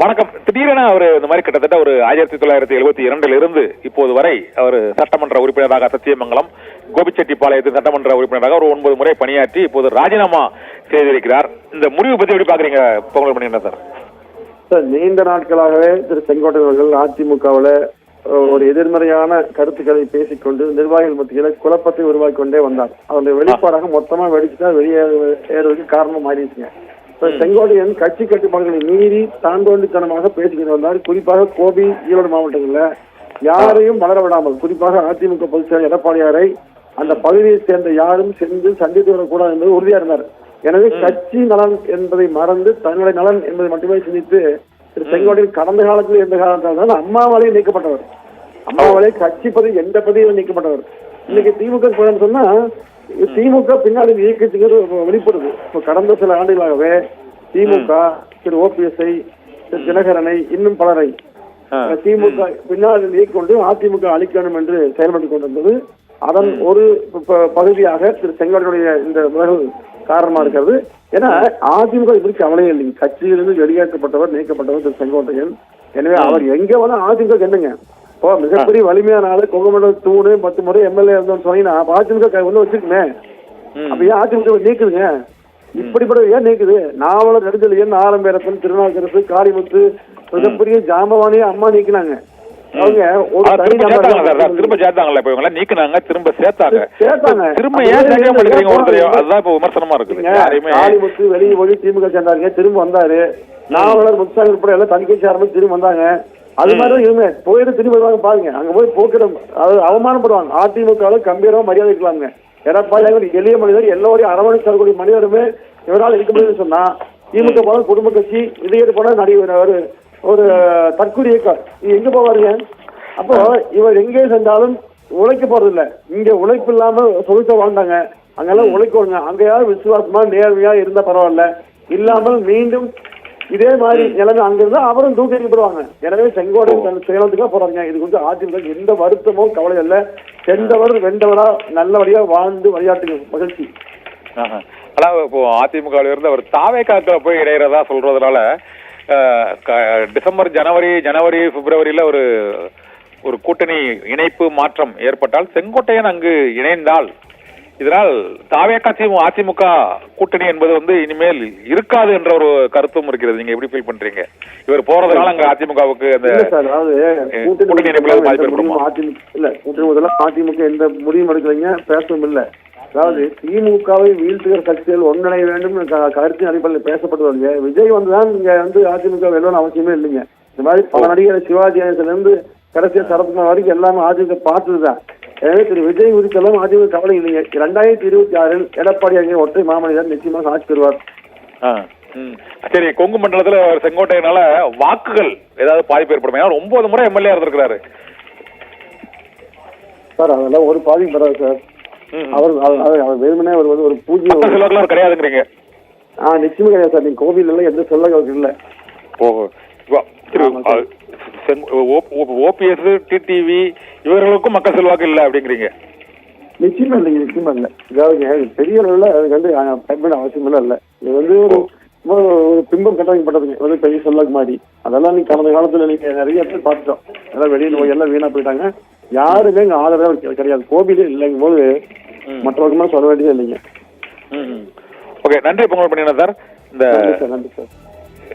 வணக்கம். திடீரென அவர் இந்த மாதிரி கிட்டத்தட்ட ஒரு 1972 இருந்து இப்போது வரை அவர் சட்டமன்ற உறுப்பினராக சத்தியமங்கலம் கோபிச்செட்டிப்பாளையத்தின் சட்டமன்ற உறுப்பினராக ஒரு 9 முறை பணியாற்றி இப்போது ராஜினாமா செய்திருக்கிறார். இந்த முடிவு பற்றி எப்படி பாக்குறீங்க பொங்கல் பண்ணியிருந்தா சார்? சார், நீண்ட நாட்களாகவே திரு செங்கோட்டையன் அவர்கள் அதிமுகவில் ஒரு எதிர்மறையான கருத்துக்களை பேசிக்கொண்டு நிர்வாகிகள் மத்தியில் குழப்பத்தை உருவாக்கி கொண்டே வந்தார். அதனுடைய வெளிப்பாடாக மொத்தமா வெடிச்சுட்டா வெளியேறுவதற்கு காரணம் மாறிடுச்சுங்க. செங்கோட்டையன் கட்சி கட்டுப்பாடுகளை மீறி தாண்டோண்டித்தனமாக பேசிக்கிட்டு வந்தார். குறிப்பாக கோபி, ஈரோடு மாவட்டங்கள்ல யாரையும் வளர விடாமல், குறிப்பாக அதிமுக பொதுச் செயலர் எடப்பாடியாரை அந்த பகுதியை சேர்ந்த யாரும் சென்று சந்தித்து வரக்கூடாது என்பது உறுதியா இருந்தார். எனவே கட்சி நலன் என்பதை மறந்து தன்னுடைய நலன் என்பதை மட்டுமே சிந்தித்து திரு செங்கோட்டையன் கடந்த காலத்தில் எந்த காலத்தால் அம்மாவாலே நீக்கப்பட்டவர். அம்மாவாலே கட்சி பதவி எந்த பதவியில் நீக்கப்பட்டவர். இன்னைக்கு திமுக சொன்னா திமுக பின்னாடி இயக்கத்துக்கு வெளிப்படுது. இப்போ கடந்த சில ஆண்டுகளாகவே திமுக திரு ஓபிஎஸ்ஐ, திரு தினகரனை, இன்னும் பலரை திமுக பின்னாடி இயக்கொண்டு அதிமுக அழிக்கணும் என்று செயல்பட்டுக் கொண்டிருந்தது. அதன் ஒரு பகுதியாக திரு செங்கோட்டையுடைய இந்த விலகல் காரணமா இருக்கிறது. ஏன்னா அதிமுக இதற்கு கவலையே இல்லைங்க. கட்சியிலிருந்து வெளியேற்றப்பட்டவர், நீக்கப்பட்டவர் திரு செங்கோட்டையன். எனவே அவர் எங்க வேணா அதிமுக என்னங்க இப்போ மிகப்பெரிய வலிமையான ஆளு, கொங்கமண்டல தூணு, 10 முறை எம்எல்ஏ இருந்தோம்னு சொன்னீங்கன்னா அதிமுக ஒண்ணு வச்சிருக்குமே. அப்ப ஏன் அதிமுக நீக்குதுங்க? இப்படிப்பட்ட ஏன் நீக்குது? நாவலர், நெடுஞ்செழியன், ஆரம்பேரப்பன், திருநாவுக்கரசு, காளிமுத்து, மிகப்பெரிய ஜாம்பவானியே அம்மா நீக்கினாங்க. அவங்க ஒரு திரும்ப சேர்த்தாங்கல்ல, இப்ப இவங்க நீக்கினாங்க, திரும்ப சேர்த்தாங்க. திரும்ப ஏன் சேர்க்க மாட்டேங்கிறீங்க? அதுதான் இப்ப விமர்சனமா இருக்கு. காளிமுத்து வெளியே போய் திமுக சேர்ந்தாருங்க, திரும்ப வந்தாரு. நாவலர், முத்துசாமி உட்பட எல்லாம் தணிக்கை சார்பு திரும்ப வந்தாங்க. அது மாதிரிதான் இவங்க போயிட்டு திரும்பி வருவாங்க. பாருங்க, அங்க போய் போக்கிடம் அவமானப்படுவாங்க. அதிமுக கம்பீரமா மரியாதை இருக்கலாங்க. எடப்பாடி எளிய மனிதர், எல்லோரையும் அரவணைச்சு தரக்கூடிய மனிதருமே இவரால் இருக்க முடியும்னு சொன்னா திமுக போன குடும்ப கட்சி, இதையேட்டு போன நடிகர் ஒரு தற்கொலை இயக்கம், இது எங்க போவாருங்க? அப்போ இவர் எங்கே சென்றாலும் உழைக்க போறது இல்ல. இங்க உழைப்பு இல்லாம சொலுத்த வாழ்ந்தாங்க. அங்கெல்லாம் உழைக்கணுங்க. அங்கேயாவது விசுவாசமா நேர்மையா இருந்தா பரவாயில்ல. இல்லாமல் மீண்டும் இதே மாதிரி நிலைமை அங்க இருந்தா அவரும் தூக்கிப்படுவாங்க. எனவே செங்கோட்டையன் தன் செயலத்துக்குலாம் போறாங்க. இது வந்து அதிமுக எந்த வருத்தமோ கவலை இல்ல. சென்றவர் வென்றவரா நல்லபடியா வாழ்ந்து விளையாட்டுங்க மகிழ்ச்சி. அதாவது இப்போ அதிமுக இருந்து அவர் தாவேக்காக்க போய் இடையிறதா சொல்றதுனால டிசம்பர், ஜனவரி, பிப்ரவரியில ஒரு கூட்டணி இணைப்பு மாற்றம் ஏற்பட்டால் செங்கோட்டையன் அங்கு இணைந்தால் இதனால் தாவேக்காட்சியும் அதிமுக கூட்டணி என்பது வந்து இனிமேல் இருக்காது என்ற ஒரு கருத்தும் இருக்கிறது. நீங்க எப்படி ஃபீல் பண்றீங்க? இவர் போறதுனால அங்க அதிமுகவுக்கு அந்த கூட்டணி இல்ல, கூட்டணி முதல்ல அதிமுக எந்த முடிவும் எடுக்கலைங்க, பேசவும் இல்லை. அதாவது திமுகவை வீழ்த்துகிற சக்திகள் ஒன்றிணைய வேண்டும் கருத்தின் அடிப்படையில் பேசப்பட்டு வருங்க. விஜய் வந்துதான் இங்க வந்து அதிமுக வெல்லணும் அவசியமே இல்லைங்க. இந்த மாதிரி பல நடிகர் சிவாஜி கணேசன்ல இருந்து கடைசியா சரத்குமார் வரைக்கும் எல்லாமே அதிமுக பார்த்ததுதான். எனவே திரு விஜய் குறித்தெல்லாம் அதிமுக கவலை இல்லைங்க. 2026 எடப்பாடி ஒற்றை மாமனிதர் நிச்சயமாக ஆட்சி பெறுவார். சரி, கொங்கு மண்டலத்துல செங்கோட்டையனால வாக்குகள் ஏதாவது பாதிப்பு ஏற்படும்? 9 முறை எம்எல்ஏ இருந்திருக்கிறாரு சார். அதெல்லாம் ஒரு பாதிப்பு வராது சார். அவர் வெறுமனே ஒரு பூஜ்யம் கிடையாதுங்கிறீங்க? நிச்சயமா கிடையாது சார். நீங்க கோவில் எல்லாம் எந்த சொல்ல இல்ல. ஓபிஎஸ், டிடிவி இவர்களுக்கும் மக்கள் செல்வாக்கு இல்ல அப்படிங்கிறீங்க? நிச்சயமா இல்லைங்க, நிச்சயமா இல்ல. அதாவது பெரிய அளவுல அதுக்கு வந்து பயன்பட அவசியம் இல்ல. இது வந்து ஒரு பிம்பம் கட்டமைக்கப்பட்டதுங்க, பெரிய செல்வாக்கு மாதிரி. அதெல்லாம் நீங்க கடந்த காலத்துல நீங்க நிறைய பேர் பார்த்துட்டோம். எல்லாம் வெளியே எல்லாம் வீணா போயிட்டாங்க. யாருமே இங்க ஆதரவு கிடையாது. கோவிலே இல்லைங்கும் போது மற்றவர்களுமே சொல்ல வேண்டியதே இல்லைங்க. ஓகே, நன்றி பொங்கல் பண்ணினா சார். நன்றி சார்.